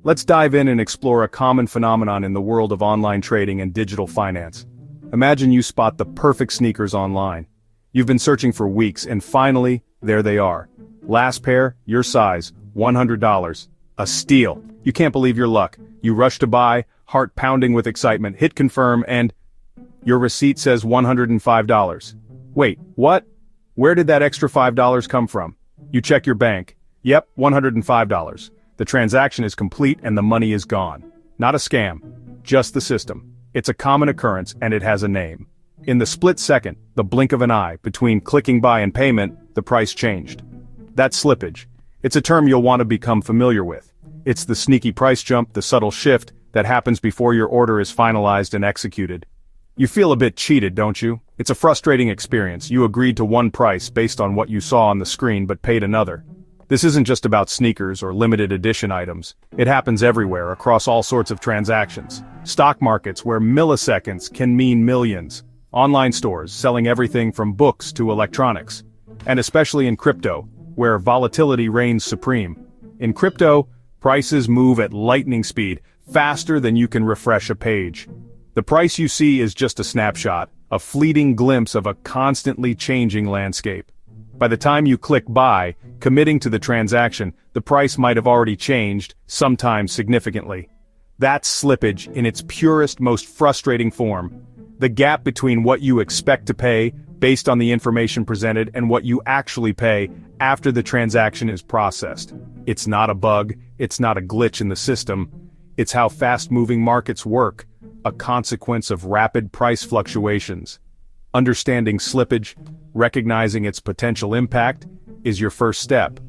Let's dive in and explore a common phenomenon in the world of online trading and digital finance. Imagine you spot the perfect sneakers online. You've been searching for weeks and finally, there they are. Last pair, your size, $100. A steal. You can't believe your luck. You rush to buy, heart pounding with excitement, hit confirm and your receipt says $105. Wait, what? Where did that extra $5 come from? You check your bank. Yep, $105. The transaction is complete and the money is gone. Not a scam, just the system. It's a common occurrence and it has a name. In the split second, the blink of an eye, between clicking buy and payment, the price changed. That's slippage. It's a term you'll want to become familiar with. It's the sneaky price jump, the subtle shift, that happens before your order is finalized and executed. You feel a bit cheated, don't you? It's a frustrating experience. You agreed to one price based on what you saw on the screen but paid another. This isn't just about sneakers or limited edition items. It happens everywhere, across all sorts of transactions. Stock markets where milliseconds can mean millions. Online stores selling everything from books to electronics. And especially in crypto, where volatility reigns supreme. In crypto, prices move at lightning speed, faster than you can refresh a page. The price you see is just a snapshot, a fleeting glimpse of a constantly changing landscape. By the time you click buy, committing to the transaction, the price might have already changed, sometimes significantly. That's slippage in its purest, most frustrating form. The gap between what you expect to pay, based on the information presented, and what you actually pay after the transaction is processed. It's not a bug, it's not a glitch in the system. It's how fast-moving markets work, a consequence of rapid price fluctuations. Understanding slippage, recognizing its potential impact, is your first step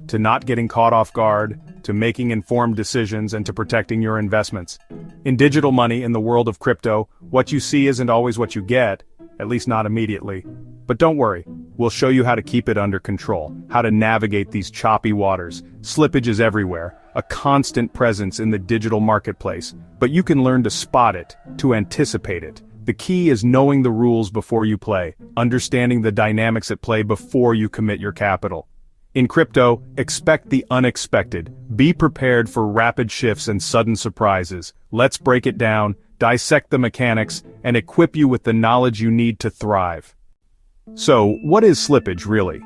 to not getting caught off guard, to making informed decisions, and to protecting your investments. In digital money, in the world of crypto, what you see isn't always what you get, at least not immediately. But don't worry, we'll show you how to keep it under control, how to navigate these choppy waters. Slippage is everywhere, a constant presence in the digital marketplace, but you can learn to spot it, to anticipate it. The key is knowing the rules before you play, understanding the dynamics at play before you commit your capital. In crypto, expect the unexpected. Be prepared for rapid shifts and sudden surprises. Let's break it down, dissect the mechanics, and equip you with the knowledge you need to thrive. So, what is slippage really?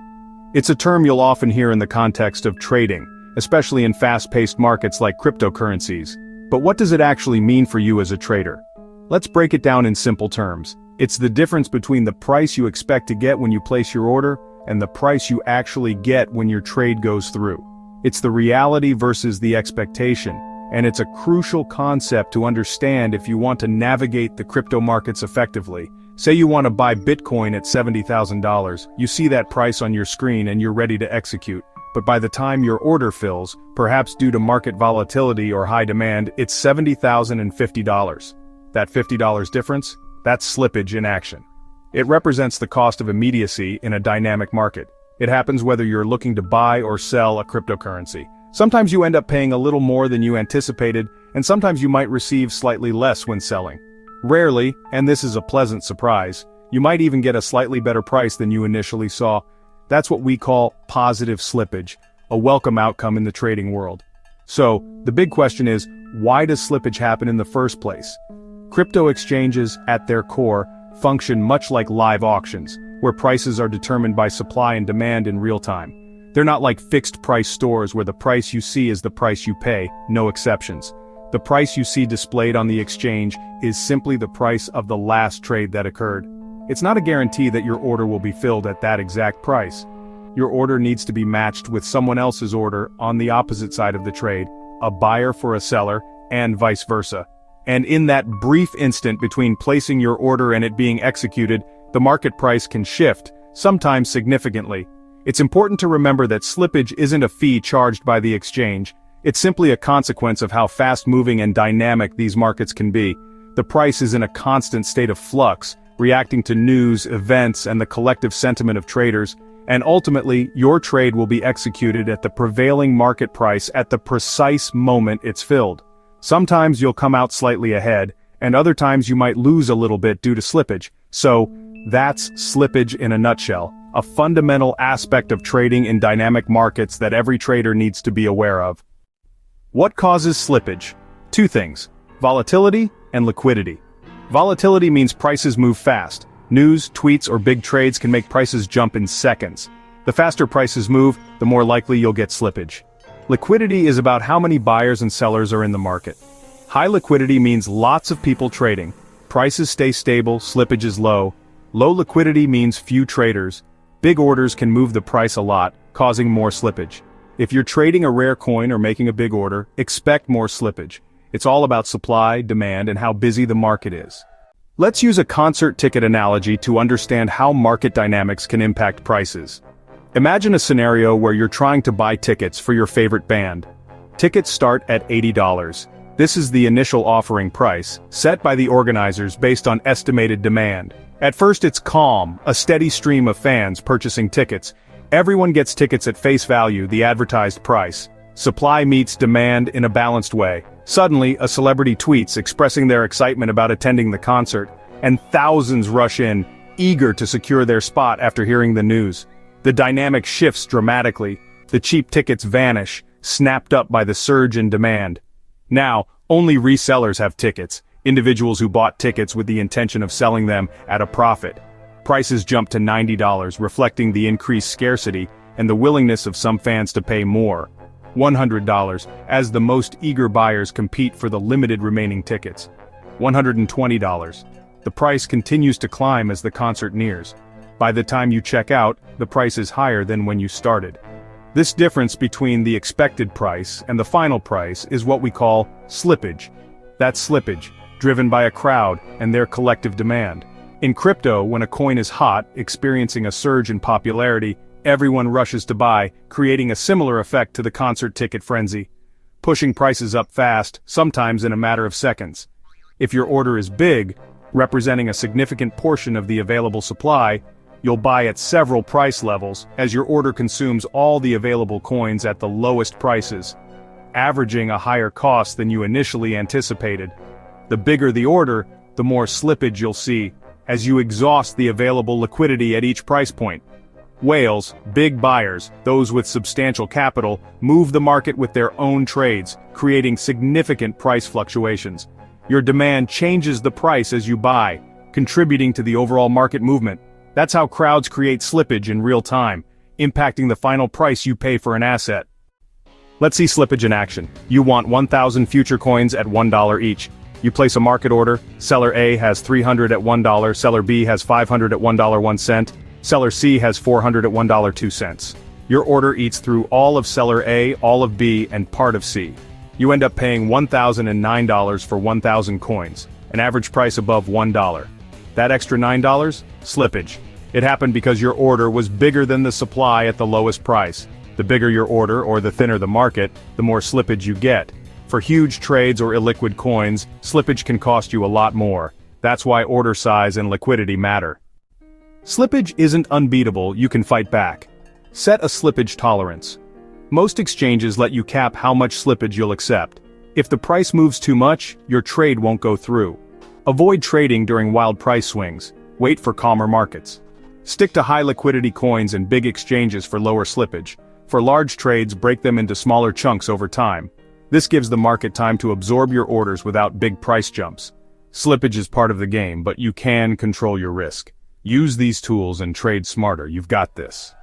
It's a term you'll often hear in the context of trading, especially in fast-paced markets like cryptocurrencies. But what does it actually mean for you as a trader? Let's break it down in simple terms. It's the difference between the price you expect to get when you place your order and the price you actually get when your trade goes through. It's the reality versus the expectation, and it's a crucial concept to understand if you want to navigate the crypto markets effectively. Say you want to buy Bitcoin at $70,000, you see that price on your screen and you're ready to execute. But by the time your order fills, perhaps due to market volatility or high demand, it's $70,050. That $50 difference? That's slippage in action. It represents the cost of immediacy in a dynamic market. It happens whether you're looking to buy or sell a cryptocurrency. Sometimes you end up paying a little more than you anticipated, and sometimes you might receive slightly less when selling. Rarely, and this is a pleasant surprise, you might even get a slightly better price than you initially saw. That's what we call positive slippage, a welcome outcome in the trading world. So, the big question is, why does slippage happen in the first place? Crypto exchanges, at their core, function much like live auctions, where prices are determined by supply and demand in real time. They're not like fixed-price stores where the price you see is the price you pay, no exceptions. The price you see displayed on the exchange is simply the price of the last trade that occurred. It's not a guarantee that your order will be filled at that exact price. Your order needs to be matched with someone else's order on the opposite side of the trade, a buyer for a seller, and vice versa. And in that brief instant between placing your order and it being executed, the market price can shift, sometimes significantly. It's important to remember that slippage isn't a fee charged by the exchange. It's simply a consequence of how fast-moving and dynamic these markets can be. The price is in a constant state of flux, reacting to news, events, and the collective sentiment of traders, and ultimately, your trade will be executed at the prevailing market price at the precise moment it's filled. Sometimes you'll come out slightly ahead, and other times you might lose a little bit due to slippage. So, that's slippage in a nutshell, a fundamental aspect of trading in dynamic markets that every trader needs to be aware of. What causes slippage? Two things: volatility and liquidity. Volatility means prices move fast. News, tweets, or big trades can make prices jump in seconds. The faster prices move, the more likely you'll get slippage. Liquidity is about how many buyers and sellers are in the market. High liquidity means lots of people trading. Prices stay stable, slippage is low. Low liquidity means few traders. Big orders can move the price a lot, causing more slippage. If you're trading a rare coin or making a big order, expect more slippage. It's all about supply, demand, and how busy the market is. Let's use a concert ticket analogy to understand how market dynamics can impact prices. Imagine a scenario where you're trying to buy tickets for your favorite band. Tickets start at $80. This is the initial offering price, set by the organizers based on estimated demand. At first it's calm, a steady stream of fans purchasing tickets. Everyone gets tickets at face value, the advertised price. Supply meets demand in a balanced way. Suddenly, a celebrity tweets expressing their excitement about attending the concert, and thousands rush in, eager to secure their spot after hearing the news. The dynamic shifts dramatically. The cheap tickets vanish, snapped up by the surge in demand. Now, only resellers have tickets, individuals who bought tickets with the intention of selling them at a profit. Prices jump to $90, reflecting the increased scarcity and the willingness of some fans to pay more. $100, as the most eager buyers compete for the limited remaining tickets. $120. The price continues to climb as the concert nears. By the time you check out, the price is higher than when you started. This difference between the expected price and the final price is what we call slippage. That's slippage, driven by a crowd and their collective demand. In crypto, when a coin is hot, experiencing a surge in popularity, everyone rushes to buy, creating a similar effect to the concert ticket frenzy, pushing prices up fast, sometimes in a matter of seconds. If your order is big, representing a significant portion of the available supply, you'll buy at several price levels, as your order consumes all the available coins at the lowest prices, averaging a higher cost than you initially anticipated. The bigger the order, the more slippage you'll see, as you exhaust the available liquidity at each price point. Whales, big buyers, those with substantial capital, move the market with their own trades, creating significant price fluctuations. Your demand changes the price as you buy, contributing to the overall market movement. That's how crowds create slippage in real time, impacting the final price you pay for an asset. Let's see slippage in action. You want 1,000 future coins at $1 each. You place a market order. Seller A has 300 at $1, seller B has 500 at $1.01, seller C has 400 at $1.02. Your order eats through all of seller A, all of B, and part of C. You end up paying $1,009 for 1,000 coins, an average price above $1. That extra $9? Slippage. It happened because your order was bigger than the supply at the lowest price. The bigger your order, or the thinner the market, the more slippage you get. For huge trades or illiquid coins, slippage can cost you a lot more. That's why order size and liquidity matter. Slippage isn't unbeatable, you can fight back. Set a slippage tolerance. Most exchanges let you cap how much slippage you'll accept. If the price moves too much, your trade won't go through. Avoid trading during wild price swings. Wait for calmer markets. Stick to high liquidity coins and big exchanges for lower slippage. For large trades, break them into smaller chunks over time. This gives the market time to absorb your orders without big price jumps. Slippage is part of the game, but you can control your risk. Use these tools and trade smarter. You've got this.